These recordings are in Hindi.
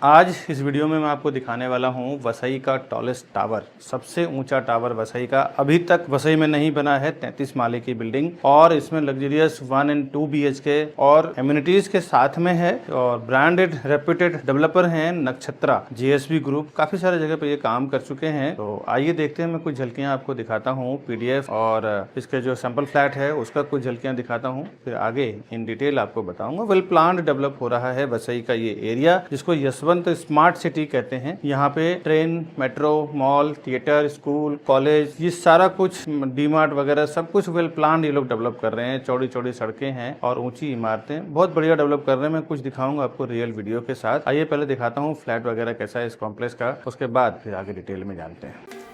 आज इस वीडियो में मैं आपको दिखाने वाला हूँ वसई का टॉलेस्ट टावर। सबसे ऊंचा टावर वसई का अभी तक वसई में नहीं बना है। 33 माले की बिल्डिंग और इसमें लग्जरियस 1 एंड 2 BHK और एम्यूनिटीज के साथ में है और ब्रांडेड रेप्यूटेड डेवलपर हैं नक्षत्रा GSB ग्रुप। काफी सारे जगह पे ये काम कर चुके हैं। तो आइए देखते हैं, मैं कुछ झलकियां आपको दिखाता हूँ PDF और इसके जो सैंपल फ्लैट है उसका कुछ झलकियां दिखाता हूँ, फिर आगे इन डिटेल आपको बताऊंगा। वेल प्लान्ड डेवलप हो रहा है वसई का ये एरिया, जिसको यशवंत स्मार्ट सिटी कहते हैं। यहाँ पे train, metro, mall, theatre, school, college, ये सारा कुछ, डीमार्ट वगैरह सब कुछ वेल प्लान्ड ये लोग डेवलप कर रहे हैं। चौड़ी चौड़ी सड़कें हैं और ऊंची इमारतें, बहुत बढ़िया डेवलप कर रहे हैं। मैं कुछ दिखाऊंगा आपको रियल वीडियो के साथ। आइए पहले दिखाता हूँ फ्लैट वगैरह कैसा है इस कॉम्प्लेक्स का, उसके बाद फिर आगे डिटेल में जानते हैं।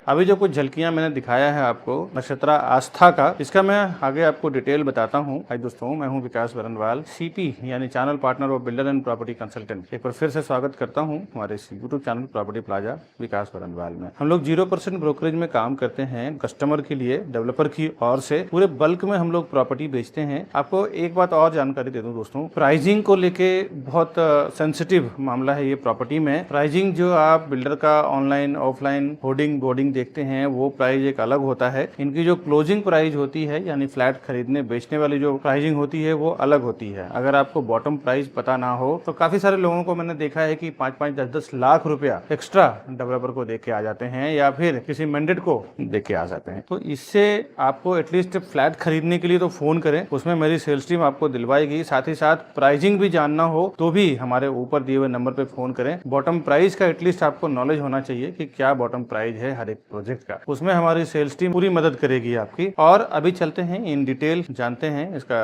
अभी जो कुछ झलकियां मैंने दिखाया है आपको नक्षत्रा आस्था का, इसका मैं आगे आपको डिटेल बताता हूं। हाय दोस्तों, मैं हूं विकास बरनवाल, CP यानी channel partner of builder and property consultant. एक बार फिर से स्वागत करता हूं हमारे YouTube चैनल प्रॉपर्टी प्लाजा विकास बरनवाल में। हम लोग 0% ब्रोकरेज में काम करते हैं कस्टमर के लिए, डेवलपर की ओर से पूरे बल्क में हम लोग प्रॉपर्टी बेचते हैं। आपको एक बात और जानकारी दे दूं दोस्तों, प्राइसिंग को लेके बहुत सेंसिटिव मामला है ये प्रॉपर्टी में। प्राइसिंग जो आप बिल्डर का ऑनलाइन ऑफलाइन होर्डिंग बोर्डिंग देखते हैं वो प्राइस एक अलग होता है। इनकी जो क्लोजिंग प्राइस होती है यानी फ्लैट खरीदने बेचने वाली जो प्राइसिंग होती है वो अलग होती है। अगर आपको बॉटम प्राइस पता ना हो तो काफी सारे लोगों को मैंने देखा है कि 5-5, 10-10 लाख रुपया एक्स्ट्रा डेवलपर को दे के आ जाते हैं या फिर किसी मैंडेट को दे के आ जाते हैं। तो इससे आपको एटलीस्ट फ्लैट खरीदने के लिए तो फोन करें, उसमें मेरी सेल्स टीम आपको दिलवाएगी। साथ ही साथ प्राइसिंग भी जानना हो तो भी हमारे ऊपर दिए हुए नंबर पे फोन करें। बॉटम प्राइस का एटलीस्ट आपको नॉलेज होना चाहिए कि क्या बॉटम प्राइस है हर एक प्रोजेक्ट का, उसमें हमारी सेल्स टीम पूरी मदद करेगी आपकी। और अभी चलते हैं इन डिटेल जानते हैं इसका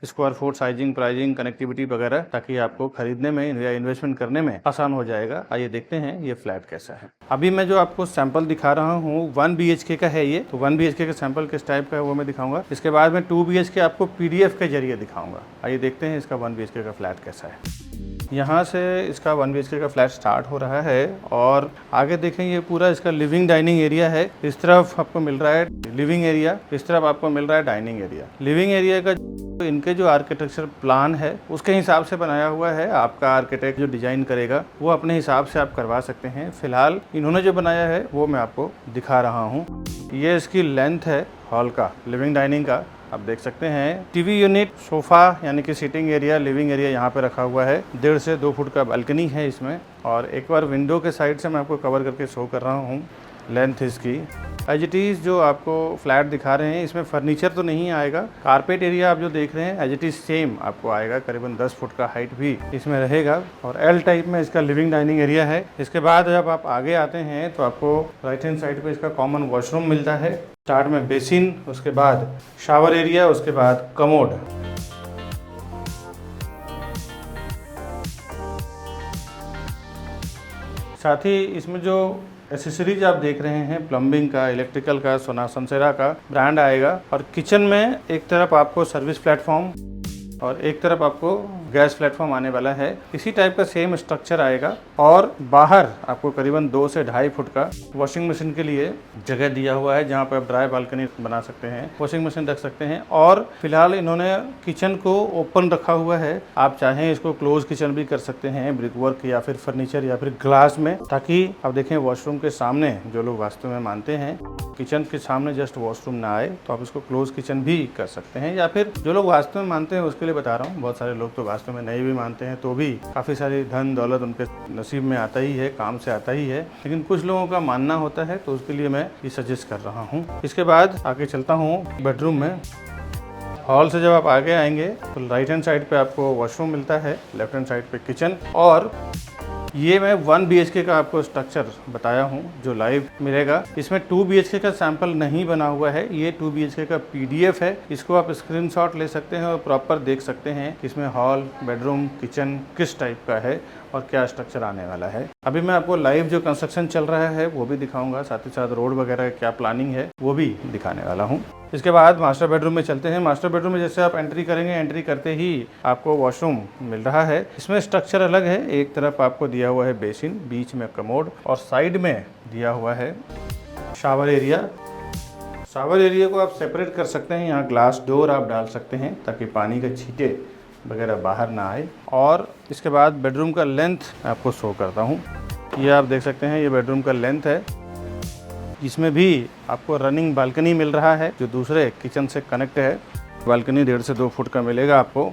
square foot sizing, pricing, connectivity वगैरह, ताकि आपको खरीदने में या इन्वेस्टमेंट करने में आसान हो जाएगा। आइए देखते हैं ये फ्लैट कैसा है। अभी मैं जो आपको सैंपल दिखा रहा हूँ 1 BHK का है ये, तो 1 BHK का सैंपल किस टाइप का है वो मैं दिखाऊंगा। इसके बाद में 2 BHK आपको PDF के जरिए दिखाऊंगा। आइए देखते हैं इसका 1 BHK का फ्लैट कैसा है। यहाँ से इसका 1 BHK का फ्लैट स्टार्ट हो रहा है और आगे देखें ये पूरा इसका लिविंग डाइनिंग एरिया है। इस तरफ आपको मिल रहा है लिविंग एरिया, इस तरफ आपको मिल रहा है डाइनिंग एरिया। लिविंग एरिया का इनके जो आर्किटेक्चर प्लान है उसके हिसाब से बनाया हुआ है। आपका आर्किटेक्ट जो डिजाइन करेगा वो अपने हिसाब से आप करवा सकते हैं। फिलहाल इन्होंने जो बनाया है वो मैं आपको दिखा रहा हूँ। ये इसकी लेंथ है हॉल का, लिविंग डाइनिंग का, आप देख सकते हैं। टीवी यूनिट, सोफा यानी कि सीटिंग एरिया, लिविंग एरिया यहाँ पे रखा हुआ है। 1.5 से 2 फुट का बालकनी है इसमें। और एक बार विंडो के साइड से मैं आपको कवर करके शो कर रहा हूँ लेंथ इसकी। एज इट इज़ जो आपको फ्लैट दिखा रहे हैं इसमें फर्नीचर तो नहीं आएगा। कारपेट एरिया आप जो देख रहे हैं एज इट इज़ सेम आपको आएगा, करीबन 10 फुट का हाइट भी इसमें रहेगा। और L टाइप में इसका लिविंग डाइनिंग एरिया है। इसके बाद जब आप आगे आते हैं तो आपको राइट हैंड साइड पे इसका कॉमन वॉशरूम मिलता है। स्टार्ट में बेसिन, उसके बाद शावर एरिया, उसके बाद कमोड। साथ ही इसमें जो एसेसरीज आप देख रहे हैं प्लम्बिंग का, इलेक्ट्रिकल का, सनसेरा का ब्रांड आएगा। और किचन में एक तरफ आपको सर्विस प्लेटफॉर्म और एक तरफ आपको गैस प्लेटफॉर्म आने वाला है। इसी टाइप का सेम स्ट्रक्चर आएगा। और बाहर आपको करीबन 2 से 2.5 फुट का वॉशिंग मशीन के लिए जगह दिया हुआ है, जहाँ पर आप ड्राई बालकनी बना सकते हैं, वॉशिंग मशीन रख सकते हैं। और फिलहाल इन्होंने किचन को ओपन रखा हुआ है। आप चाहें इसको क्लोज किचन भी कर सकते हैं, ब्रिक वर्क या फिर फर्नीचर या फिर ग्लास में, ताकि आप देखें वॉशरूम के सामने जो लोग वास्तव में मानते हैं किचन के सामने जस्ट वॉशरूम ना आए तो आप इसको क्लोज किचन भी कर सकते हैं। या फिर जो लोग वास्तव में मानते हैं उसके लिए बता रहा हूँ, बहुत सारे लोग तो वास्तव में नहीं भी मानते हैं तो भी काफ़ी सारी धन दौलत उनके नसीब में आता ही है, काम से आता ही है। लेकिन कुछ लोगों का मानना होता है तो उसके लिए मैं ये सजेस्ट कर रहा हूँ। इसके बाद आगे चलता हूँ बेडरूम में। हॉल से जब आप आगे आएंगे तो राइट हैंड साइड पे आपको वॉशरूम मिलता है, लेफ्ट हैंड साइड पे किचन। और ये मैं 1 BHK का आपको स्ट्रक्चर बताया हूँ जो लाइव मिलेगा। इसमें 2 BHK का सैंपल नहीं बना हुआ है, ये 2 BHK का PDF है। इसको आप स्क्रीनशॉट ले सकते हैं और प्रॉपर देख सकते हैं कि इसमें हॉल, बेडरूम, किचन किस टाइप का है और क्या स्ट्रक्चर आने वाला है। अभी मैं आपको लाइव जो कंस्ट्रक्शन चल रहा है वो भी दिखाऊंगा, साथ ही साथ रोड वगैरह क्या प्लानिंग है वो भी दिखाने वाला हूँ। इसके बाद मास्टर बेडरूम में चलते हैं। मास्टर बेडरूम में जैसे आप एंट्री करेंगे, एंट्री करते ही आपको वॉशरूम मिल रहा है। इसमें स्ट्रक्चर अलग है, एक तरफ आपको दिया हुआ है बेसिन, बीच में कमोड और साइड में दिया हुआ है शावर एरिया। शावर एरिया को आप सेपरेट कर सकते हैं, यहाँ ग्लास डोर आप डाल सकते हैं ताकि पानी के छींटे वगैरह बाहर ना आए। और इसके बाद बेडरूम का लेंथ आपको शो करता हूँ। ये आप देख सकते हैं, ये बेडरूम का लेंथ है। इसमें भी आपको रनिंग बालकनी मिल रहा है जो दूसरे किचन से कनेक्ट है। बालकनी 1.5 से 2 फुट का मिलेगा आपको।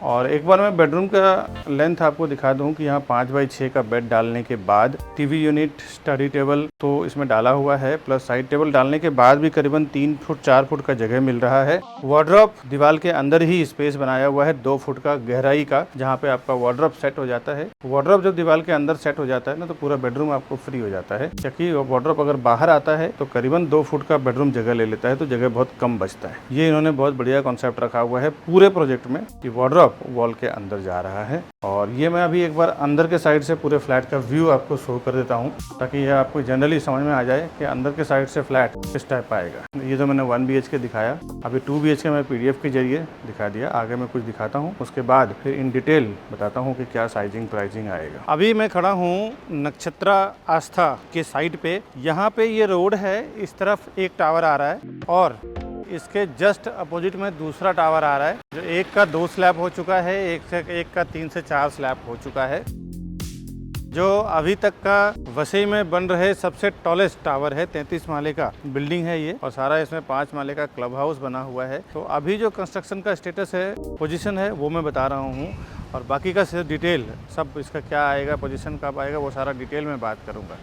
और एक बार मैं बेडरूम का लेंथ आपको दिखा दूं कि यहाँ 5x6 का बेड डालने के बाद टीवी यूनिट, स्टडी टेबल तो इसमें डाला हुआ है, प्लस साइड टेबल डालने के बाद भी करीबन 3 फुट 4 फुट का जगह मिल रहा है। वार्डरोब दीवार के अंदर ही स्पेस बनाया हुआ है 2 फुट का गहराई का, जहाँ पे आपका वार्डरोब सेट हो जाता है। वार्डरोब जब दीवार के अंदर सेट हो जाता है ना तो पूरा बेडरूम आपको फ्री हो जाता है, क्योंकि वार्डरोब अगर बाहर आता है तो करीबन 2 फुट का बेडरूम जगह ले लेता है, तो जगह बहुत कम बचता है। ये इन्होंने बहुत बढ़िया कॉन्सेप्ट रखा हुआ है पूरे प्रोजेक्ट में कि वार्डरोब वॉल के अंदर जा रहा है। और ये मैं अभी एक बार अंदर के साइड से पूरे फ्लैट का व्यू आपको शो कर देता हूँ ताकि ये आपको जनरली समझ में आ जाए कि अंदर के साइड से फ्लैट किस टाइप आएगा। ये जो मैंने 1 BHK दिखाया, अभी 2 BHK मैं PDF के जरिए दिखा दिया। आगे मैं कुछ दिखाता हूँ, उसके बाद फिर इन डिटेल बताता हूँ कि क्या साइजिंग प्राइसिंग आएगा। अभी मैं खड़ा हूँ नक्षत्रा आस्था के साइड पे। यहाँ पे ये रोड है, इस तरफ एक टावर आ रहा है और इसके जस्ट अपोजिट में दूसरा टावर आ रहा है, जो एक का 2 स्लैब हो चुका है, एक का 3 से 4 स्लैब हो चुका है। जो अभी तक का वसई में बन रहे सबसे टॉलेस्ट टावर है, 33 माले का बिल्डिंग है ये, और सारा इसमें 5 माले का क्लब हाउस बना हुआ है। तो अभी जो कंस्ट्रक्शन का स्टेटस है, पोजीशन है, वो मैं बता रहा हूँ, और बाकी का डिटेल सब इसका क्या आएगा, पोजीशन कब आएगा, वो सारा डिटेल में बात करूँगा।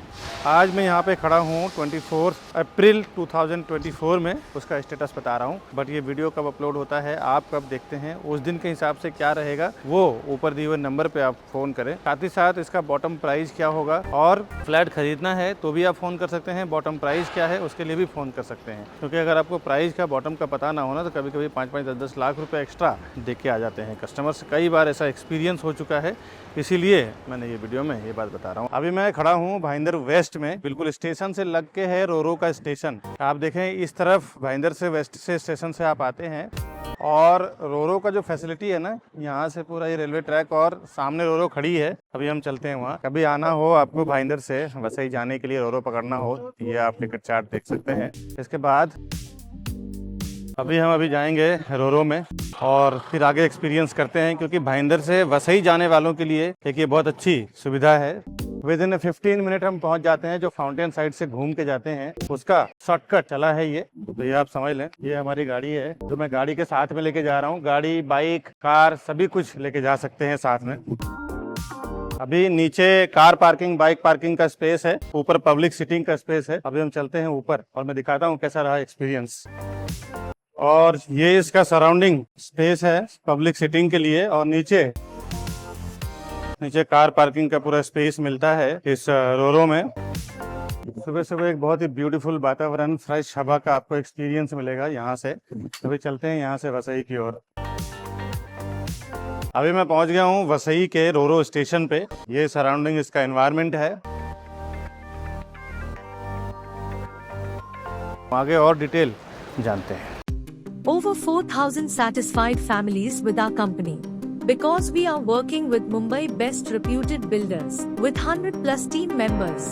आज मैं यहाँ पे खड़ा हूँ 24 अप्रैल 2024 में, उसका स्टेटस बता रहा हूँ। बट ये वीडियो कब अपलोड होता है, आप कब देखते हैं, उस दिन के हिसाब से क्या रहेगा वो ऊपर दिए हुए नंबर पे आप फ़ोन करें। साथ ही साथ इसका बॉटम प्राइस क्या होगा, और फ्लैट खरीदना है तो भी आप फ़ोन कर सकते हैं। बॉटम प्राइस क्या है उसके लिए भी फ़ोन कर सकते हैं, क्योंकि अगर आपको प्राइस का बॉटम का पता ना होना तो कभी कभी 5-5, 10-10 लाख रुपये एक्स्ट्रा दे के आ जाते हैं कस्टमर्स। कई बार ऐसा एक्सपीरियंस हो चुका है, इसीलिए मैंने ये वीडियो में ये बात बता रहा हूँ। अभी मैं खड़ा हूँ भाईंदर वेस्ट में, बिल्कुल स्टेशन से लग के है रोरो का स्टेशन। आप देखें इस तरफ भाईंदर से वेस्ट से स्टेशन से आप आते हैं, और रोरो का जो फैसिलिटी है ना, यहाँ से पूरा ये रेलवे ट्रैक और सामने रोरो खड़ी है। अभी हम चलते हैं वहाँ। कभी आना हो आपको भाईंदर से वसई जाने के लिए, रोरो पकड़ना हो, ये आप टिकट चार्ट देख सकते हैं। इसके बाद अभी जाएंगे रोरो में और फिर आगे एक्सपीरियंस करते हैं, क्योंकि भाईंदर से वसई जाने वालों के लिए एक ये बहुत अच्छी सुविधा है। विदिन 15 मिनट हम पहुंच जाते हैं। जो फाउंटेन साइड से घूम के जाते हैं उसका शॉर्टकट चला है ये, तो ये आप समझ लें। ये हमारी गाड़ी है जो मैं गाड़ी के साथ में लेके जा रहा हूँ। गाड़ी, बाइक, कार सभी कुछ लेके जा सकते हैं साथ में। अभी नीचे कार पार्किंग, बाइक पार्किंग का स्पेस है, ऊपर पब्लिक सीटिंग का स्पेस है। अभी हम चलते हैं ऊपर और मैं दिखाता हूँ कैसा रहा एक्सपीरियंस। और ये इसका सराउंडिंग स्पेस है पब्लिक सीटिंग के लिए, और नीचे कार पार्किंग का पूरा स्पेस मिलता है इस रोरो में। सुबह सुबह एक बहुत ही ब्यूटीफुल वातावरण, फ्रेश हवा का आपको एक्सपीरियंस मिलेगा यहाँ से। अभी चलते हैं यहाँ से वसई की ओर। अभी मैं पहुँच गया हूँ वसई के रोरो स्टेशन पे। ये सराउंडिंग इसका एनवायरनमेंट है। आगे और डिटेल जानते हैं। Over 4,000 satisfied families with our company. Because we are working with Mumbai best reputed builders with 100+ team members.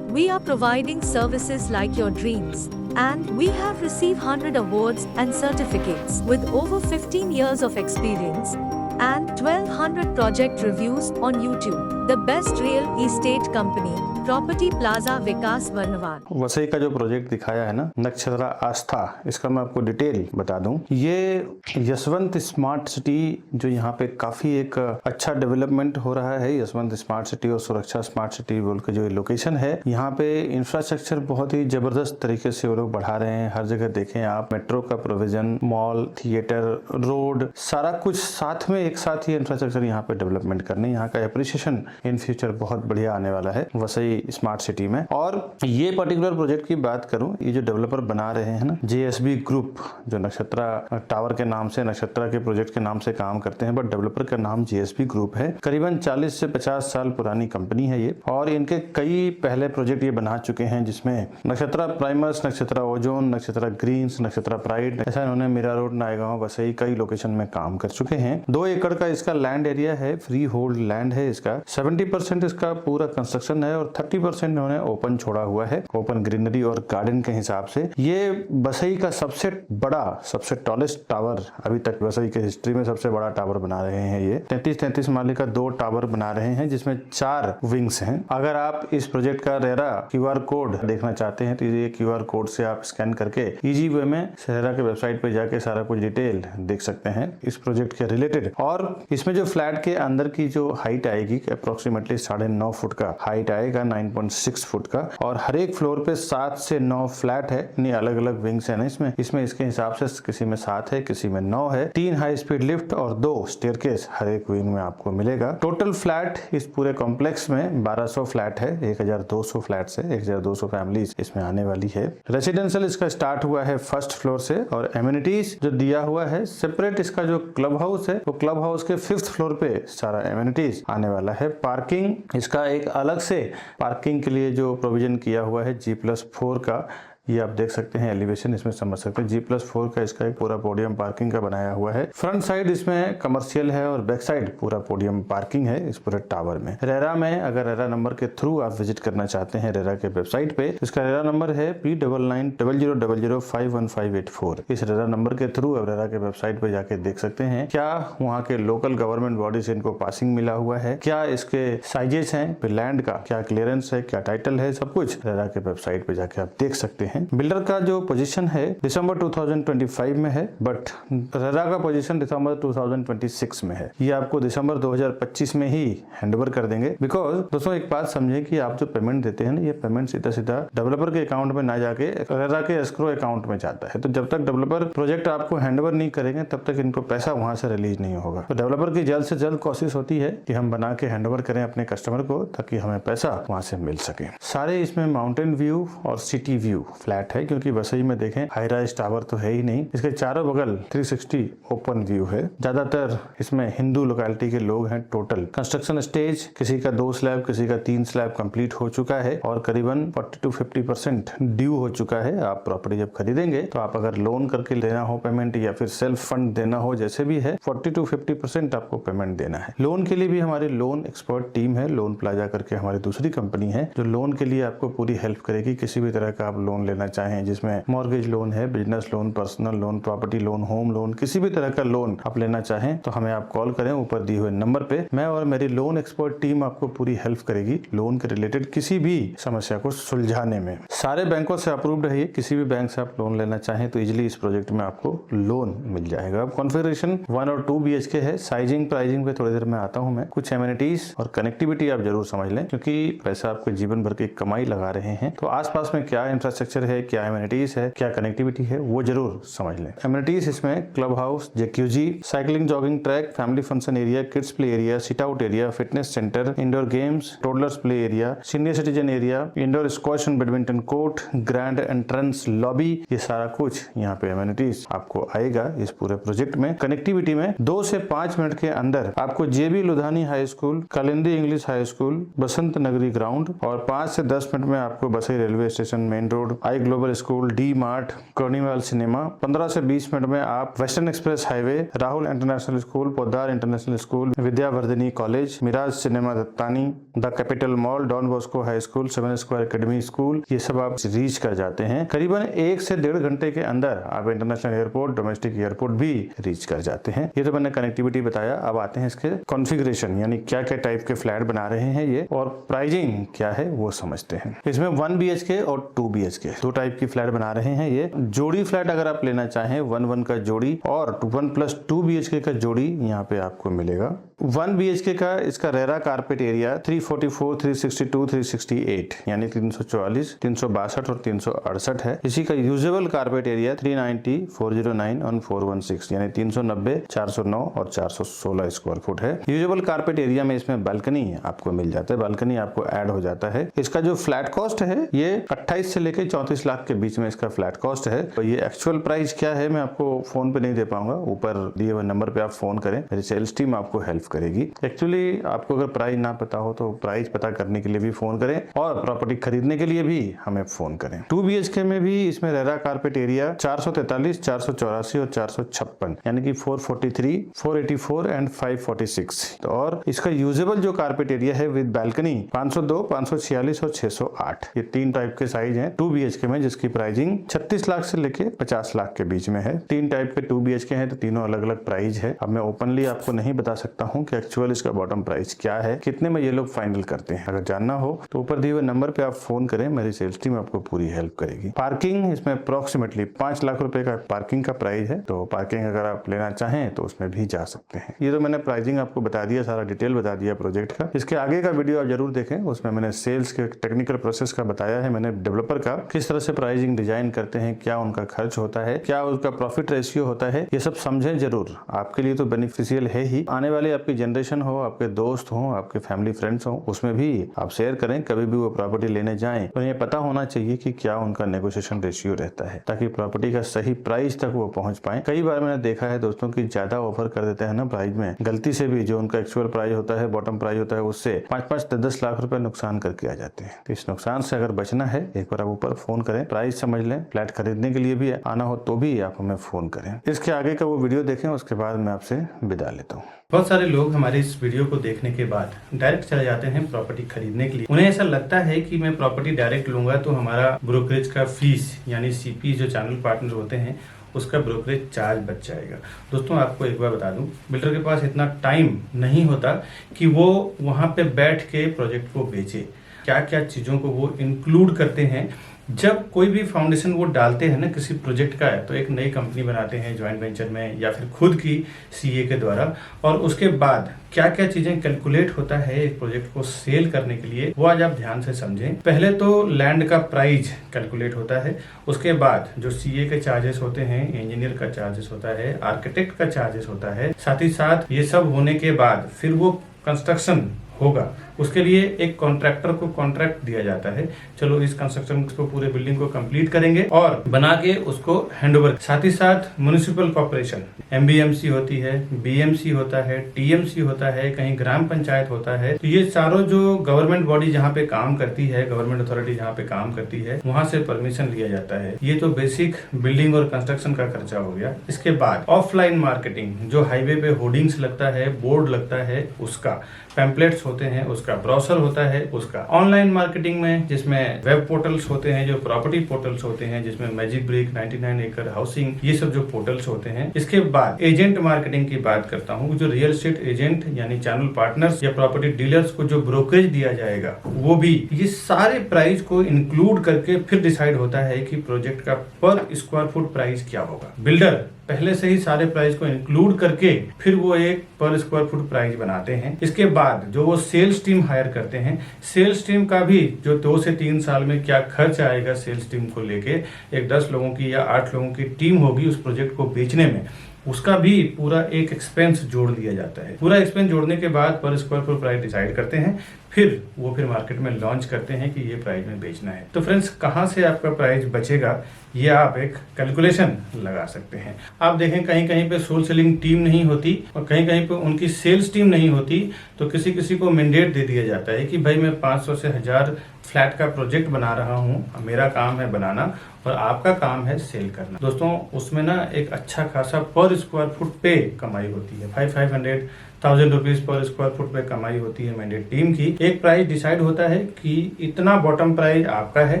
We are providing services like your dreams. And we have received 100 awards and certificates with over 15 years of experience and 1200 project reviews on YouTube. The best real estate company, Property Plaza Vikas Varnawal. Vasai का जो प्रोजेक्ट दिखाया है ना, नक्षत्रा आस्था, इसका मैं आपको डिटेल बता दूं। ये यशवंत स्मार्ट सिटी जो यहाँ पे काफी एक अच्छा डेवलपमेंट हो रहा है। यशवंत स्मार्ट सिटी और सुरक्षा स्मार्ट सिटी बोल के जो लोकेशन है, यहाँ पे इंफ्रास्ट्रक्चर बहुत ही जबरदस्त तरीके से वो लोग बढ़ा रहे हैं। हर जगह देखें आप, मेट्रो का प्रोविजन, मॉल, थिएटर, रोड, सारा कुछ साथ में एक साथ ही इंफ्रास्ट्रक्चर यहाँ पे डेवलपमेंट करने। यहाँ का एप्रिसिएशन इन फ्यूचर बहुत बढ़िया आने वाला है। वसई मुंबई स्मार्ट सिटी में। और ये पर्टिकुलर प्रोजेक्ट की बात करूं, ये जो डेवलपर बना रहे हैं ना, JSB ग्रुप, जो नक्षत्रा टावर के नाम से, नक्षत्रा के प्रोजेक्ट के नाम से काम करते हैं, बट डेवलपर का नाम JSB ग्रुप है। करीबन 40 से 50 साल पुरानी कंपनी है ये, और इनके कई पहले प्रोजेक्ट ये बना चुके हैं, जिसमें नक्षत्रा प्राइमस, नक्षत्रा ओजोन, नक्षत्रा ग्रीन्स, नक्षत्रा प्राइड, ऐसा इन्होंने मीरा रोड, नायगांव, वसई कई लोकेशन में काम कर चुके हैं। 2 एकड़ का इसका लैंड एरिया है, फ्री होल्ड लैंड है इसका। 70% इसका पूरा कंस्ट्रक्शन है और 30% इन्होंने ओपन छोड़ा हुआ है, ओपन ग्रीनरी और गार्डन के हिसाब से। ये वसई का सबसे बड़ा, सबसे टॉलेस्ट टावर, अभी तक वसई के हिस्ट्री में सबसे बड़ा टावर बना रहे हैं ये। 33 माले का 2 टावर बना रहे हैं, जिसमें 4 विंग्स हैं। अगर आप इस प्रोजेक्ट का रेरा QR कोड देखना चाहते हैं तो ये QR कोड से आप स्कैन करके इजी वे में रेरा के वेबसाइट पे जाके सारा कुछ डिटेल देख सकते हैं इस प्रोजेक्ट के रिलेटेड। और इसमें जो फ्लैट के अंदर की जो हाइट आएगी, अप्रोक्सीमेटली 9.5 फुट का हाइट आएगा, 9.6 फुट का, और हर एक फ्लोर पे 7 से 9 फ्लैट है, यानी अलग अलग विंग्स है ना इसमें इसके हिसाब से किसी में 7 है, किसी में 9 है। 3 हाई स्पीड लिफ्ट और 2 स्टेयरकेस हर एक विंग में आपको मिलेगा। टोटल फ्लैट इस पूरे कॉम्प्लेक्स में 1200 फ्लैट है, 1200 फ्लैट्स है, 1200 फैमिलीज इसमें आने वाली है। रेसिडेंशियल इसका स्टार्ट हुआ है 1st फ्लोर से, और एमिनिटीज जो दिया हुआ है सेपरेट, इसका जो क्लब हाउस है वो क्लब हाउस के 5th फ्लोर पे सारा एमिनिटीज आने वाला है। पार्किंग इसका एक अलग से पार्किंग के लिए जो प्रोविजन किया हुआ है G+4 का, ये आप देख सकते हैं, एलिवेशन इसमें समझ सकते हैं। G+4 का इसका एक पूरा पोडियम पार्किंग का बनाया हुआ है। फ्रंट साइड इसमें कमर्शियल है और बैक साइड पूरा पोडियम पार्किंग है इस पूरे टावर में। रेरा में अगर रेरा नंबर के थ्रू आप विजिट करना चाहते हैं रेरा के वेबसाइट पे, इसका रेरा नंबर है P9900005158 इस रेरा नंबर के थ्रू आप रेरा के वेबसाइट पे जाके देख सकते हैं क्या वहाँ के लोकल गवर्नमेंट बॉडी से इनको पासिंग मिला हुआ है, क्या इसके साइजेस हैं, लैंड का क्या क्लियरेंस है, क्या टाइटल है, सब कुछ रेरा के वेबसाइट पे जाके आप देख सकते हैं। बिल्डर का जो पोजीशन है दिसंबर 2025 में है, बट रेरा का पोजीशन दिसंबर 2026 में है। ये आपको दिसंबर 2025 में ही हैंडओवर कर देंगे। बिकॉज दोस्तों एक बात समझे कि आप जो पेमेंट देते हैं ना, ये पेमेंट सीधा सीधा डेवलपर के अकाउंट में ना जाके रेरा के एस्क्रो अकाउंट में जाता है। तो जब तक डेवलपर प्रोजेक्ट आपको हैंडओवर नहीं करेंगे तब तक इनको पैसा वहां से रिलीज नहीं होगा। तो डेवलपर की जल्द से जल्द कोशिश होती है कि हम बना के हैंडओवर करें अपने कस्टमर को, ताकि हमें पैसा वहां से मिल सके। सारे इसमें माउंटेन व्यू और सिटी व्यू फ्लैट है, क्योंकि वसई में देखें हाई राइज टावर तो है ही नहीं। इसके चारों बगल 360 ओपन व्यू है। ज्यादातर इसमें हिंदू लोकेलिटी के लोग हैं। टोटल कंस्ट्रक्शन स्टेज किसी का 2 स्लैब, किसी का 3 स्लैब कंप्लीट हो चुका है और करीबन 40 to 50% ड्यू हो चुका है। आप प्रॉपर्टी जब खरीदेंगे तो आप अगर लोन करके लेना हो पेमेंट या फिर सेल्फ फंड देना हो, जैसे भी है, 40 to 50% आपको पेमेंट देना है। लोन के लिए भी हमारी लोन एक्सपर्ट टीम है, लोन प्लाजा करके हमारी दूसरी कंपनी है, जो लोन के लिए आपको पूरी हेल्प करेगी। किसी भी तरह का आप लोन लेना चाहें, जिसमें मॉर्गेज लोन है, business loan, personal loan, property loan, home loan, किसी भी तरह का लोन आप लेना चाहें तो हमें आप कॉल करें ऊपर दिए हुए नंबर पे। मैं और मेरी लोन एक्सपर्ट टीम आपको पूरी हेल्प करेगी लोन के रिलेटेड किसी भी समस्या को सुलझाने में। सारे बैंकों से अप्रूव्ड है ये, किसी भी बैंक से आप लोन लेना चाहें तो इजिली इस प्रोजेक्ट में आपको लोन मिल जाएगा। अब कॉन्फ़िगरेशन 1 और 2 BHK है। साइजिंग प्राइसिंग पे थोड़ी देर में आता हूं मैं। कुछ एमिनिटीज और कनेक्टिविटी आप जरूर समझ लें, क्योंकि पैसा आपके जीवन भर की कमाई लगा रहे हैं, तो आसपास में क्या इंफ्रास्ट्रक्चर है, क्या एमिनिटीज है, क्या कनेक्टिविटी है, वो जरूर समझ लें। एमिनिटीज इसमें club house, jacuzzi, cycling jogging track, family function area, kids play area, sit out area, fitness centre, indoor games, toddlers play area, senior citizen area, indoor squash and badminton court, grand entrance lobby, ये सारा कुछ यहाँ पे एमिनिटीज आपको आएगा इस पूरे प्रोजेक्ट में। कनेक्टिविटी में 2 से 5 मिनट के अंदर आपको JB Ludhani high school, Kalindi English high school, Basant Nagari ground, और 5 से 10 मिनट में आपको Vasai railway station, main road, I global school, D mart, carnival cinema. 15 से 20 मिनट में आप western express highway, Rahul international school, Poddar international school, Vidyavardhini college, Miraj cinema Dattani, the capital mall, Don Bosco high school, 7 square academy school, ये सब आप रीच कर जाते हैं। करीबन 1 से 1.5 घंटे के अंदर आप इंटरनेशनल एयरपोर्ट, डोमेस्टिक एयरपोर्ट भी रीच कर जाते हैं। ये तो मैंने कनेक्टिविटी बताया। अब आते हैं इसके कॉन्फ़िगरेशन, यानी क्या क्या टाइप के फ्लैट बना रहे हैं ये, और प्राइसिंग क्या है वो समझते हैं। इसमें 1 BHK और 2 BHK दो टाइप की फ्लैट बना रहे हैं। ये जोड़ी फ्लैट अगर आप लेना चाहें 1-1 का जोड़ी और 1+2 BHK का जोड़ी यहाँ पे आपको मिलेगा। 1 BHK का इसका रेरा कारपेट एरिया 344, 362, 368 यानी 344, 362 और 368 है। इसी का यूजेबल कारपेट एरिया 390, 409 और 416 यानी 390, 409 और 416 स्क्वायर फुट है। यूजेबल कारपेट एरिया में इसमें बालकनी आपको मिल जाता है, बालकनी आपको ऐड हो जाता है। इसका जो फ्लैट कॉस्ट है ये 28 से लेकर 34 लाख के बीच में इसका फ्लैट कॉस्ट है। तो ये एक्चुअल प्राइस क्या है मैं आपको फोन पे नहीं दे पाऊंगा, ऊपर दिए हुए नंबर पे आप फोन करें, मेरी सेल्स टीम आपको हेल्प करेगी। एक्चुअली आपको अगर प्राइस ना पता हो तो प्राइस पता करने के लिए भी फोन करें और प्रॉपर्टी खरीदने के लिए भी हमें फोन करें। 2 BHK में भी इसमें रेरा कारपेट एरिया 443, 484 और 456 यानी कि 443, 484 एंड 546 और इसका यूजेबल जो कारपेट एरिया है विद बैल्कनी 502, 546 और 608 ये 3 टाइप के साइज हैं 2 BHK में, जिसकी प्राइसिंग 36 लाख से लेके 50 लाख के बीच में है। 3 टाइप के 2 BHK हैं तो तीनों अलग अलग प्राइस है। अब मैं ओपनली आपको नहीं बता सकता हूं कि एक्चुअल इसका बॉटम प्राइस क्या है, कितने में ये लोग फाइनल करते हैं। अगर जानना हो तो ऊपर दिए हुए नंबर पे आप फोन करें, मेरी सेल्स टीम आपको पूरी हेल्प करेगी। पार्किंग इसमें अप्रोक्सीमेटली 5 लाख रुपए का पार्किंग का प्राइस है, तो पार्किंग अगर आप लेना चाहें तो उसमें भी जा सकते हैं। ये तो मैंने प्राइसिंग आपको बता दिया, सारा डिटेल बता दिया प्रोजेक्ट का। इसके आगे का वीडियो आप जरूर देखें, उसमें मैंने सेल्स के टेक्निकल प्रोसेस का बताया है, मैंने डेवलपर का किस तरह से प्राइसिंग डिजाइन करते हैं, क्या उनका खर्च होता है, क्या उसका प्रॉफिट रेशियो होता है, ये सब समझें जरूर। आपके लिए तो बेनिफिशियल है ही, आने वाले आपकी जनरेशन हो, आपके दोस्त हो, आपके फैमिली फ्रेंड्स हो, उसमें भी आप शेयर करें। कभी भी वो प्रॉपर्टी लेने जाएं तो ये पता होना चाहिए कि क्या उनका नेगोशिएशन रेशियो रहता है, ताकि प्रॉपर्टी का सही प्राइस तक वो पहुंच पाए। कई बार मैंने देखा है दोस्तों की ज्यादा ऑफर कर देते हैं ना प्राइस में, गलती से भी जो उनका एक्चुअल प्राइस होता है, बॉटम प्राइस होता है, उससे 5-5, 10-10 लाख रुपए नुकसान करके आ जाते हैं। तो इस नुकसान से अगर बचना है, एक बार आप ऊपर फोन करें, प्राइस समझ लें, फ्लैट खरीदने के लिए भी आना हो तो भी आप हमें फोन करें। इसके आगे का वो वीडियो देखें, उसके बाद मैं आपसे विदा लेता हूँ। बहुत सारे लोग हमारे इस वीडियो को देखने के बाद डायरेक्ट चले जाते हैं प्रॉपर्टी खरीदने के लिए। उन्हें ऐसा लगता है कि मैं प्रॉपर्टी डायरेक्ट लूंगा तो हमारा ब्रोकरेज का फीस यानी सीपी जो चैनल पार्टनर होते हैं उसका ब्रोकरेज चार्ज बच जाएगा। दोस्तों आपको एक बार बता दूं, बिल्डर के पास इतना टाइम नहीं होता कि वो वहां पे बैठ के प्रोजेक्ट को बेचे। क्या क्या चीजों को वो इंक्लूड करते हैं। जब कोई भी फाउंडेशन वो डालते हैं ना किसी प्रोजेक्ट का है, तो एक नई कंपनी बनाते हैं ज्वाइंट वेंचर में या फिर खुद की सीए के द्वारा, और उसके बाद क्या क्या चीजें कैलकुलेट होता है एक प्रोजेक्ट को सेल करने के लिए, वो आज आप ध्यान से समझें। पहले तो लैंड का प्राइस कैलकुलेट होता है, उसके बाद जो सीए के चार्जेस होते हैं, इंजीनियर का चार्जेस होता है, आर्किटेक्ट का चार्जेस होता है, साथ ही साथ ये सब होने के बाद फिर वो कंस्ट्रक्शन होगा, उसके लिए एक कॉन्ट्रैक्टर को कॉन्ट्रैक्ट दिया जाता है। चलो इस कंस्ट्रक्शन को, पूरे बिल्डिंग को कंप्लीट करेंगे और बना के उसको हैंडओवर। साथ ही साथ म्युनिसिपल कॉर्पोरेशन, एमबीएमसी होती है, बीएमसी होता है, टीएमसी होता है, कहीं ग्राम पंचायत होता है। तो ये चारों जो गवर्नमेंट बॉडी जहाँ पे काम करती है, गवर्नमेंट अथॉरिटी जहाँ पे काम करती है, वहां से परमिशन लिया जाता है। ये तो बेसिक बिल्डिंग और कंस्ट्रक्शन का खर्चा हो गया। इसके बाद ऑफलाइन मार्केटिंग, जो हाईवे पे होर्डिंग्स लगता है, बोर्ड लगता है, उसका पैम्पलेट्स होते हैं, उसका ब्रोशर होता है, उसका ऑनलाइन मार्केटिंग में जिसमें वेब पोर्टल्स होते हैं, जो प्रॉपर्टी पोर्टल्स होते हैं, जिसमें मैजिक ब्रिक, 99 एकड़ हाउसिंग, ये सब जो पोर्टल्स होते हैं। इसके बाद एजेंट मार्केटिंग की बात करता हूँ, जो रियल एस्टेट एजेंट यानी चैनल पार्टनर्स या प्रॉपर्टी डीलर्स को जो ब्रोकरेज दिया जाएगा, वो भी ये सारे प्राइस को इंक्लूड करके फिर डिसाइड होता है कि प्रोजेक्ट का पर स्क्वायर फुट प्राइस क्या होगा। बिल्डर पहले से ही सारे प्राइस को इंक्लूड करके फिर वो एक पर स्क्वायर फुट प्राइस बनाते हैं। इसके बाद जो वो सेल्स टीम हायर करते हैं, सेल्स टीम का भी जो 2 से 3 साल में क्या खर्च आएगा सेल्स टीम को लेके, एक 10 लोगों की या 8 लोगों की टीम होगी उस प्रोजेक्ट को बेचने में, उसका भी पूरा एक एक्सपेंस जोड़ दिया जाता है। पूरा एक्सपेंस जोड़ने के बाद पर स्क्वायर फुट प्राइस डिसाइड करते हैं, फिर वो फिर मार्केट में लॉन्च करते हैं कि ये प्राइस में बेचना है। तो फ्रेंड्स, कहाँ से आपका प्राइस बचेगा ये आप एक कैलकुलेशन लगा सकते हैं। आप देखें कहीं कहीं पे सोल सेलिंग टीम नहीं होती और कहीं कहीं पे उनकी सेल्स टीम नहीं होती, तो किसी किसी को मैंडेट दे दिया जाता है कि भाई मैं 500 से 1000 फ्लैट का प्रोजेक्ट बना रहा हूँ, मेरा काम है बनाना और आपका काम है सेल करना। दोस्तों उसमें ना एक अच्छा खासा पर स्क्वायर फुट पे कमाई होती है, 500,000 रुपीज पर स्क्वायर फुट पे कमाई होती है मैंडेट टीम की। एक प्राइस डिसाइड होता है कि इतना बॉटम प्राइस आपका है,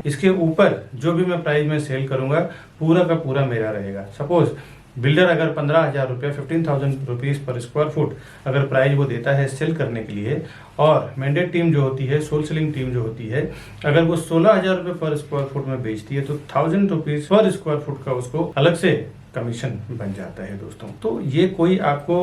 इसके ऊपर जो भी मैं प्राइस में सेल करूंगा पूरा का पूरा मेरा रहेगा। सपोज बिल्डर अगर 15,000 रुपये 15,000 रुपीज़ पर स्क्वायर फुट अगर प्राइस वो देता है सेल करने के लिए, और मैंडेट टीम जो होती है, सोल सेलिंग टीम जो होती है, अगर वो 16,000 रुपये पर स्क्वायर फुट में बेचती है तो 1,000 रुपीज़ पर स्क्वायर फुट का उसको अलग से कमीशन बन जाता है दोस्तों। तो ये कोई आपको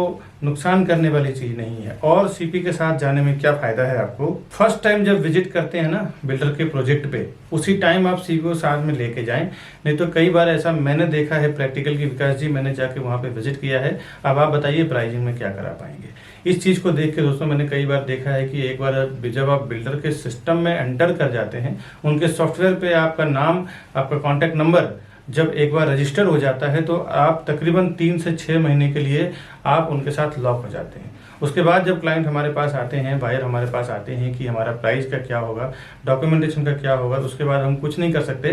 नुकसान करने वाली चीज नहीं है। और सीपी के साथ जाने में क्या फायदा है आपको, फर्स्ट टाइम जब विजिट करते हैं ना बिल्डर के प्रोजेक्ट पे, उसी टाइम आप सीपी को साथ में लेके जाएं। नहीं तो कई बार ऐसा मैंने देखा है प्रैक्टिकल की, विकास जी मैंने जाके वहां पे विजिट किया है, अब आप बताइए प्राइसिंग में क्या करा पाएंगे। इस चीज को देख के दोस्तों मैंने कई बार देखा है कि एक बार जब आप बिल्डर के सिस्टम में एंटर कर जाते हैं, उनके सॉफ्टवेयर पे आपका नाम, आपका कॉन्टैक्ट नंबर जब एक बार रजिस्टर हो जाता है तो आप तकरीबन 3 से 6 महीने के लिए आप उनके साथ लॉक हो जाते हैं। उसके बाद जब क्लाइंट हमारे पास आते हैं, बायर हमारे पास आते हैं कि हमारा प्राइस का क्या होगा, डॉक्यूमेंटेशन का क्या होगा, तो उसके बाद हम कुछ नहीं कर सकते,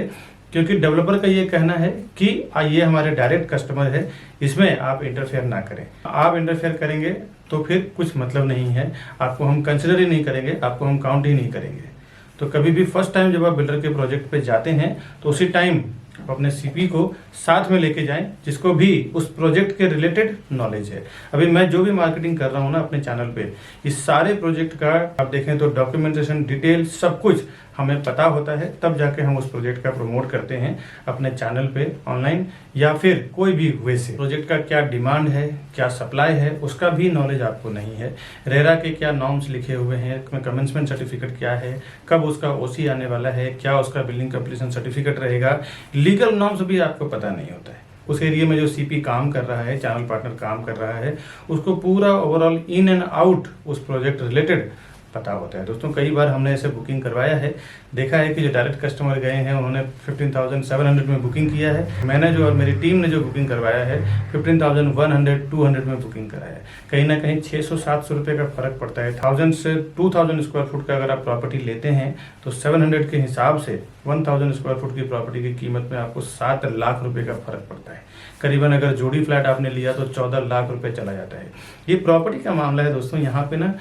क्योंकि डेवलपर का ये कहना है कि ये हमारे डायरेक्ट कस्टमर है, इसमें आप इंटरफेयर ना करें। आप इंटरफेयर करेंगे तो फिर कुछ मतलब नहीं है, आपको हम कंसिडर ही नहीं करेंगे, आपको हम काउंट ही नहीं करेंगे। तो कभी भी फर्स्ट टाइम जब आप बिल्डर के प्रोजेक्ट पे जाते हैं तो उसी टाइम आप अपने सीपी को साथ में लेके जाएं, जिसको भी उस प्रोजेक्ट के रिलेटेड नॉलेज है। अभी मैं जो भी मार्केटिंग कर रहा हूं ना अपने चैनल पे, इस सारे प्रोजेक्ट का आप देखें तो डॉक्यूमेंटेशन, डिटेल सब कुछ हमें पता होता है, तब जाके हम उस प्रोजेक्ट का प्रमोट करते हैं अपने चैनल पे ऑनलाइन या फिर कोई भी वे से। प्रोजेक्ट का क्या डिमांड है, क्या सप्लाई है, उसका भी नॉलेज आपको नहीं है। रेरा के क्या नॉर्म्स लिखे हुए हैं, कमेंसमेंट सर्टिफिकेट क्या है, कब उसका ओसी आने वाला है, क्या उसका बिल्डिंग कंप्लीशन सर्टिफिकेट रहेगा, लीगल नॉर्म्स भी आपको पता नहीं होता है। उस एरिया में जो सीपी काम कर रहा है, चैनल पार्टनर काम कर रहा है, उसको पूरा ओवरऑल इन एंड आउट उस प्रोजेक्ट रिलेटेड पता होता है। दोस्तों कई बार हमने ऐसे बुकिंग करवाया है, देखा है कि जो डायरेक्ट कस्टमर गए हैं उन्होंने 15,700 में बुकिंग किया है, मैंने जो और मेरी टीम ने जो बुकिंग करवाया है 15,100 200 में बुकिंग कराया है। कहीं ना कहीं 600-700 रुपये का फर्क पड़ता है। 1000 से 2000 स्क्वायर फुट का अगर आप प्रॉपर्टी लेते हैं तो 700 के हिसाब से 1000 स्क्वायर फुट की प्रॉपर्टी की कीमत में आपको 7 लाख रुपए का फर्क पड़ता है। करीबन अगर जोड़ी फ्लैट आपने लिया तो 14 लाख रुपए चला जाता है। ये प्रॉपर्टी का मामला है दोस्तों, यहाँ पे ना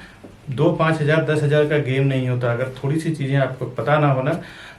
2-5 हज़ार 10 हज़ार का गेम नहीं होता। अगर थोड़ी सी चीज़ें आपको पता ना हो ना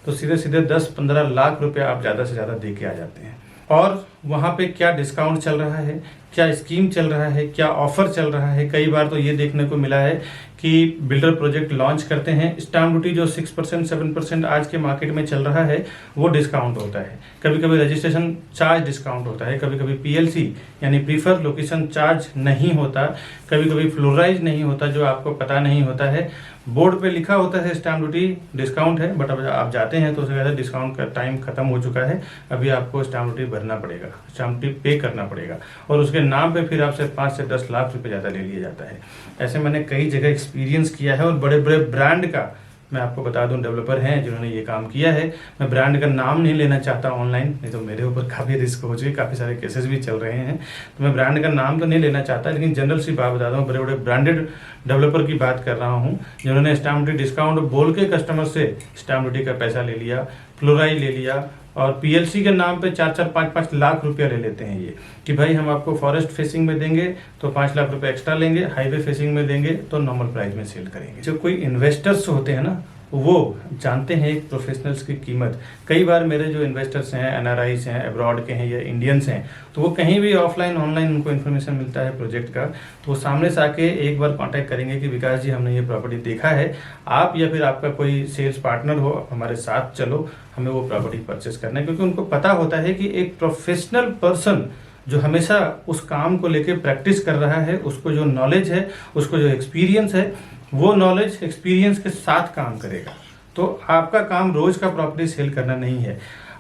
तो सीधे सीधे 10-15 लाख रुपए आप ज़्यादा से ज़्यादा दे के आ जाते हैं। और वहाँ पे क्या डिस्काउंट चल रहा है, क्या स्कीम चल रहा है, क्या ऑफर चल रहा है। कई बार तो ये देखने को मिला है कि बिल्डर प्रोजेक्ट लॉन्च करते हैं, स्टैम्प ड्यूटी जो 6% 7% आज के मार्केट में चल रहा है वो डिस्काउंट होता है। कभी कभी रजिस्ट्रेशन चार्ज डिस्काउंट होता है, कभी कभी पीएलसी यानी प्रीफर लोकेशन चार्ज नहीं होता, कभी कभी फ्लोराइज नहीं होता, जो आपको पता नहीं होता है। बोर्ड पे लिखा होता है स्टैम्प ड्यूटी डिस्काउंट है, बट अब आप जाते हैं तो उससे ज़्यादा डिस्काउंट का टाइम खत्म हो चुका है। अभी आपको स्टैम्प ड्यूटी भरना पड़ेगा, स्टैम्प ड्यूटी पे करना पड़ेगा, और उसके नाम पे फिर आपसे 5 से 10 लाख रुपए ज़्यादा ले लिया जाता है। ऐसे मैंने कई जगह एक्सपीरियंस किया है, और बड़े बड़े ब्रांड का मैं आपको बता दूं डेवलपर हैं जिन्होंने ये काम किया है। मैं ब्रांड का नाम नहीं लेना चाहता ऑनलाइन, नहीं तो मेरे ऊपर काफ़ी रिस्क हो चुके, काफ़ी सारे केसेस भी चल रहे हैं, तो मैं ब्रांड का नाम तो नहीं लेना चाहता, लेकिन जनरल सी बात बताता हूँ। बड़े बड़े ब्रांडेड डेवलपर की बात कर रहा हूँ जिन्होंने स्टैम्प ड्यूटी डिस्काउंट बोल के कस्टमर से स्टैम्प ड्यूटी का पैसा ले लिया, फ्लोराइज ले लिया, और पीएलसी के नाम पे 4-4 5-5 लाख रुपया ले लेते हैं। ये कि भाई हम आपको फॉरेस्ट फेसिंग में देंगे तो 5 लाख रुपए एक्स्ट्रा लेंगे, हाईवे फेसिंग में देंगे तो नॉर्मल प्राइस में सेल करेंगे। जो कोई इन्वेस्टर्स होते हैं ना वो जानते हैं एक प्रोफेशनल्स की कीमत। कई बार मेरे जो इन्वेस्टर्स हैं, एनआरआईस हैं, अब्रॉड के हैं या इंडियंस हैं, तो वो कहीं भी ऑफलाइन ऑनलाइन उनको इन्फॉर्मेशन मिलता है प्रोजेक्ट का, तो वो सामने से आके एक बार कांटेक्ट करेंगे कि विकास जी हमने ये प्रॉपर्टी देखा है, आप या फिर आपका कोई सेल्स पार्टनर हो हमारे साथ चलो, हमें वो प्रॉपर्टी परचेस करना है। क्योंकि उनको पता होता है कि एक प्रोफेशनल पर्सन जो हमेशा उस काम को लेके प्रैक्टिस कर रहा है, उसको जो नॉलेज है, उसको जो एक्सपीरियंस है, वो नॉलेज एक्सपीरियंस के साथ काम करेगा। तो आपका काम रोज का प्रॉपर्टी सेल करना नहीं है।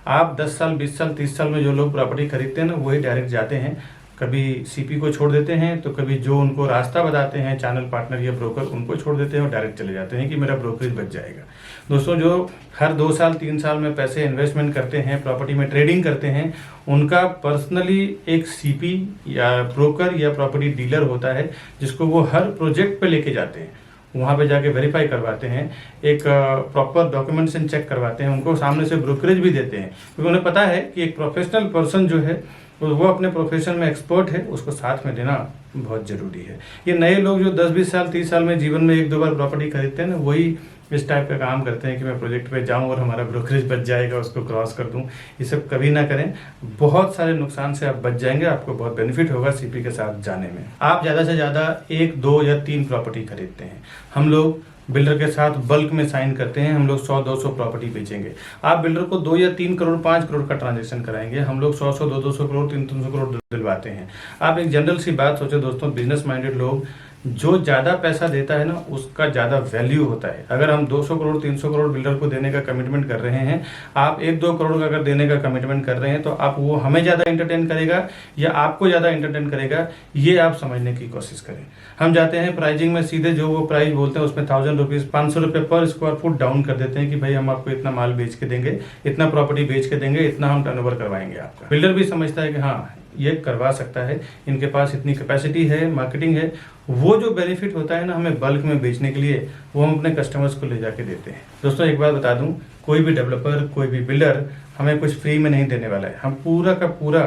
आप 10 साल 20 साल 30 साल में जो लोग प्रॉपर्टी खरीदते हैं ना वही डायरेक्ट जाते हैं, कभी सीपी को छोड़ देते हैं, तो कभी जो उनको रास्ता बताते हैं चैनल पार्टनर या ब्रोकर उनको छोड़ देते हैं और डायरेक्ट चले जाते हैं कि मेरा ब्रोकरेज बच जाएगा। दोस्तों जो हर 2 साल 3 साल में पैसे इन्वेस्टमेंट करते हैं, प्रॉपर्टी में ट्रेडिंग करते हैं, उनका पर्सनली एक सीपी या ब्रोकर या प्रॉपर्टी डीलर होता है जिसको वो हर प्रोजेक्ट पे लेके जाते हैं, वहाँ पे जाके वेरीफाई करवाते हैं, एक प्रॉपर डॉक्यूमेंटेशन चेक करवाते हैं, उनको सामने से ब्रोकरेज भी देते हैं, क्योंकि उन्हें पता है कि एक प्रोफेशनल पर्सन जो है वो अपने प्रोफेशन में एक्सपर्ट है, उसको साथ में देना बहुत ज़रूरी है। ये नए लोग जो 10-20 साल 30 साल में जीवन में 1-2 बार प्रॉपर्टी खरीदते हैं ना, वही इस टाइप का काम करते हैं कि मैं प्रोजेक्ट पे जाऊं और हमारा ब्रोकरेज बच जाएगा, उसको क्रॉस कर दूं। ये सब कभी ना करें, बहुत सारे नुकसान से आप बच जाएंगे, आपको बहुत बेनिफिट होगा सीपी के साथ जाने में। आप ज़्यादा से ज़्यादा 1, 2 या 3 प्रॉपर्टी खरीदते हैं। हम लोग बिल्डर के साथ बल्क में साइन करते हैं, हम लोग 100-200 प्रॉपर्टी बेचेंगे। आप बिल्डर को 2 या 3 करोड़ 5 करोड़ का ट्रांजेक्शन कराएंगे, हम लोग 100-100 200 करोड़ 300 करोड़ दिलवाते हैं। आप एक जनरल सी बात सोचो दोस्तों, बिजनेस माइंडेड लोग, जो ज़्यादा पैसा देता है ना उसका ज़्यादा वैल्यू होता है। अगर हम 200 करोड़ 300 करोड़ बिल्डर को देने का कमिटमेंट कर रहे हैं, आप 1-2 करोड़ का अगर देने का कमिटमेंट कर रहे हैं, तो आप वो हमें ज़्यादा एंटरटेन करेगा या आपको ज़्यादा एंटरटेन करेगा, ये आप समझने की कोशिश करें। हम जाते हैं प्राइजिंग में सीधे जो वो प्राइस बोलते हैं उसमें 1000 रुपीज़ 500 रुपये पर स्क्वायर फुट डाउन कर देते हैं कि भाई हम आपको इतना माल बेच के देंगे, इतना प्रॉपर्टी बेच के देंगे, इतना हम टर्नओवर करवाएंगे आपका। बिल्डर भी समझता है कि हाँ ये करवा सकता है, इनके पास इतनी कैपेसिटी है, मार्केटिंग है। वो जो बेनिफिट होता है ना हमें बल्क में बेचने के लिए, वो हम अपने कस्टमर्स को ले जाके देते हैं। दोस्तों एक बात बता दूं, कोई भी डेवलपर, कोई भी बिल्डर हमें कुछ फ्री में नहीं देने वाला है। हम पूरा का पूरा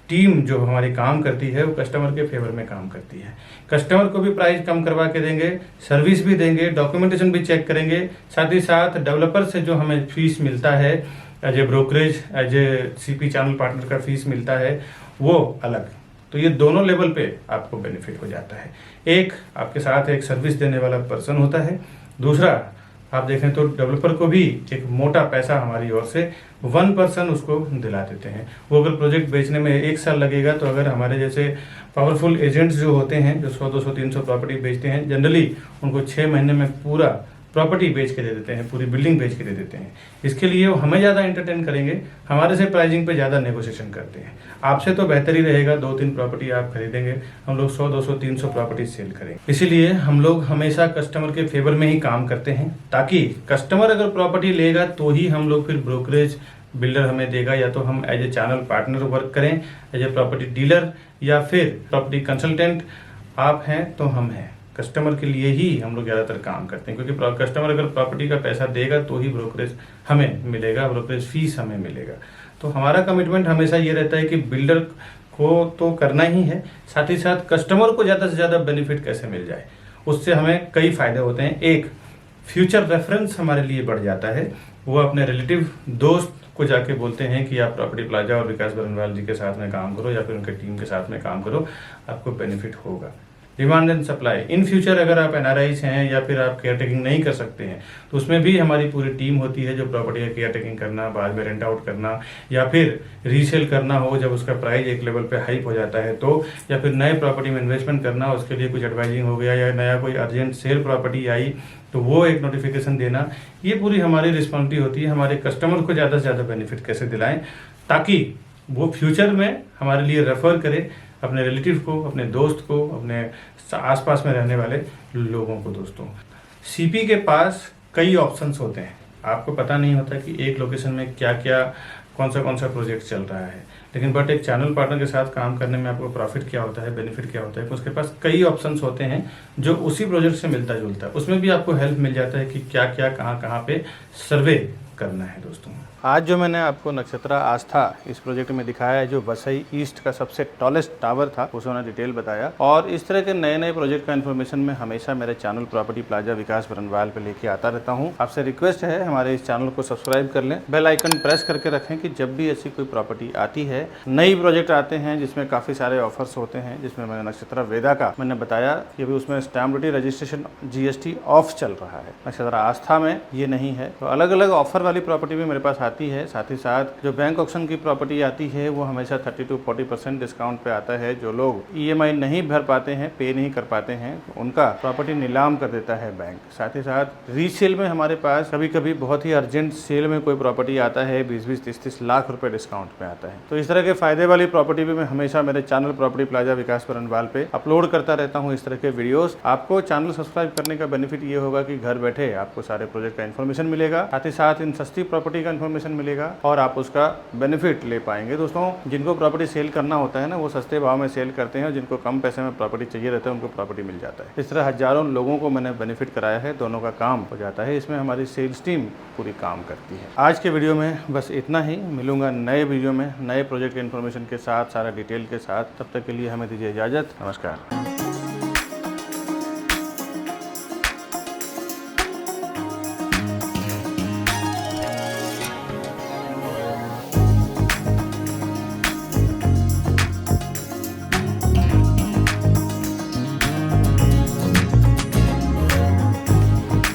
टीम जो हमारी काम करती है वो कस्टमर के फेवर में काम करती है। कस्टमर को भी प्राइस कम करवा के देंगे, सर्विस भी देंगे, डॉक्यूमेंटेशन भी चेक करेंगे, साथ ही साथ डेवलपर से जो हमें फीस मिलता है as a brokerage, as a CP channel partner का फीस मिलता है वो अलग। तो ये दोनों लेवल पे आपको बेनिफिट हो जाता है। एक आपके साथ एक सर्विस देने वाला पर्सन होता है, दूसरा आप देखें तो डेवलपर को भी एक मोटा पैसा हमारी ओर से 1% उसको दिला देते हैं। वो अगर प्रोजेक्ट बेचने में 1 साल लगेगा, तो अगर हमारे जैसे पावरफुल एजेंट्स जो होते हैं जो 100-200 300 प्रॉपर्टी बेचते हैं, जनरली उनको 6 महीने में पूरा प्रॉपर्टी बेच के दे देते हैं, पूरी बिल्डिंग बेच के दे देते हैं। इसके लिए वो हमें ज़्यादा एंटरटेन करेंगे, हमारे से प्राइसिंग पे ज़्यादा नेगोशिएशन करते हैं। आपसे तो बेहतर ही रहेगा, 2-3 प्रॉपर्टी आप खरीदेंगे, हम लोग 100-200 300 प्रॉपर्टी सेल करेंगे। इसीलिए हम लोग हमेशा कस्टमर के फेवर में ही काम करते हैं, ताकि कस्टमर अगर प्रॉपर्टी लेगा तो ही हम लोग फिर ब्रोकरेज बिल्डर हमें देगा, या तो हम as a channel partner work करें, एज ए प्रॉपर्टी डीलर या फिर प्रॉपर्टी कंसल्टेंट आप हैं तो हम हैं। कस्टमर के लिए ही हम लोग ज़्यादातर काम करते हैं, क्योंकि कस्टमर अगर प्रॉपर्टी का पैसा देगा तो ही ब्रोकरेज हमें मिलेगा, ब्रोकरेज फीस हमें मिलेगा। तो हमारा कमिटमेंट हमेशा ये रहता है कि बिल्डर को तो करना ही है, साथ ही साथ कस्टमर को ज़्यादा से ज़्यादा बेनिफिट कैसे मिल जाए, उससे हमें कई फ़ायदे होते हैं। एक, फ्यूचर रेफरेंस हमारे लिए बढ़ जाता है। वो अपने रिलेटिव दोस्त को जाके बोलते हैं कि आप प्रॉपर्टी प्लाजा और विकास बरनवाल जी के साथ में काम करो या फिर उनके टीम के साथ में काम करो, आपको बेनिफिट होगा। Demand and supply, in future अगर आप एनआरआईज हैं या फिर आप केयर टेकिंग नहीं कर सकते हैं, तो उसमें भी हमारी पूरी टीम होती है जो प्रॉपर्टी का केयर टेकिंग करना, बाद में रेंट आउट करना या फिर रीसेल करना हो जब उसका प्राइस एक लेवल पे हाइप हो जाता है तो, या फिर नए प्रॉपर्टी में इन्वेस्टमेंट करना, उसके लिए कुछ एडवाइजिंग हो गया या नया कोई अर्जेंट सेल प्रॉपर्टी आई तो वो एक नोटिफिकेशन देना, ये पूरी हमारी रिस्पॉन्सिबिलिटी होती है। हमारे कस्टमर को ज़्यादा से ज़्यादा बेनिफिट कैसे दिलाएं ताकि वो फ्यूचर में हमारे लिए रेफर करे अपने रिलेटिव को, अपने दोस्त को, अपने आसपास में रहने वाले लोगों को। दोस्तों सीपी के पास कई ऑप्शंस होते हैं, आपको पता नहीं होता कि एक लोकेशन में क्या क्या कौन सा प्रोजेक्ट चल रहा है, लेकिन बट एक चैनल पार्टनर के साथ काम करने में आपको प्रॉफिट क्या होता है, बेनिफिट क्या होता है, उसके पास कई ऑप्शंस होते हैं जो उसी प्रोजेक्ट से मिलता जुलता है। उसमें भी आपको हेल्प मिल जाता है कि क्या क्या कहाँ पे सर्वे करना है। दोस्तों आज जो मैंने आपको नक्षत्रा आस्था इस प्रोजेक्ट में दिखाया है, जो वसई ईस्ट का सबसे टॉलेस्ट टावर था, उसे मैंने डिटेल बताया। और इस तरह के नए नए प्रोजेक्ट का इन्फॉर्मेशन मैं हमेशा मेरे चैनल प्रॉपर्टी प्लाजा विकास बरनवाल पे लेके आता रहता हूँ। आपसे रिक्वेस्ट है हमारे इस चैनल को सब्सक्राइब कर लें, बेल आइकन प्रेस करके रखें कि जब भी ऐसी कोई प्रॉपर्टी आती है, नई प्रोजेक्ट आते हैं जिसमें काफ़ी सारे ऑफर्स होते हैं, जिसमें मैंने नक्षत्रा वेदा का मैंने बताया कि अभी उसमें stamp duty registration GST of चल रहा है। नक्षत्रा आस्था में ये नहीं है। तो अलग अलग ऑफर वाली प्रॉपर्टी भी मेरे पास आती है। साथ ही साथ जो बैंक ऑक्शन की प्रॉपर्टी आती है वो हमेशा 30 to 40% डिस्काउंट पे आता है। जो लोग EMI नहीं भर पाते हैं, पे नहीं कर पाते हैं, तो उनका प्रॉपर्टी नीलाम कर देता है बैंक। साथ ही साथ रीसेल में हमारे पास कभी कभी बहुत ही अर्जेंट सेल में कोई प्रॉपर्टी आता है, 20-20, 30-30 लाख रुपए डिस्काउंट पे आता है। तो इस तरह के फायदे वाली प्रॉपर्टी भी मैं हमेशा मेरे चैनल प्रॉपर्टी प्लाजा विकास बरनवाल पे अपलोड करता रहता हूँ इस तरह के वीडियोस। आपको चैनल सब्सक्राइब करने का बेनिफिट ये होगा कि घर बैठे आपको सारे प्रोजेक्ट का इन्फॉर्मेशन मिलेगा, साथ ही साथ इन सस्ती प्रॉपर्टी का इन्फॉर्मेशन मिलेगा और आप उसका बेनिफिट ले पाएंगे। दोस्तों जिनको प्रॉपर्टी सेल करना होता है ना, वो सस्ते भाव में सेल करते हैं, और जिनको कम पैसे में प्रॉपर्टी चाहिए रहता है उनको प्रॉपर्टी मिल जाता है। इस तरह हजारों लोगों को मैंने बेनिफिट कराया है, दोनों का काम हो जाता है। इसमें हमारी सेल्स टीम पूरी काम करती है। आज के वीडियो में बस इतना ही। मिलूंगा नए वीडियो में नए प्रोजेक्ट के इन्फॉर्मेशन के साथ, सारा डिटेल के साथ। तब तक के लिए हमें दीजिए इजाजत। नमस्कार।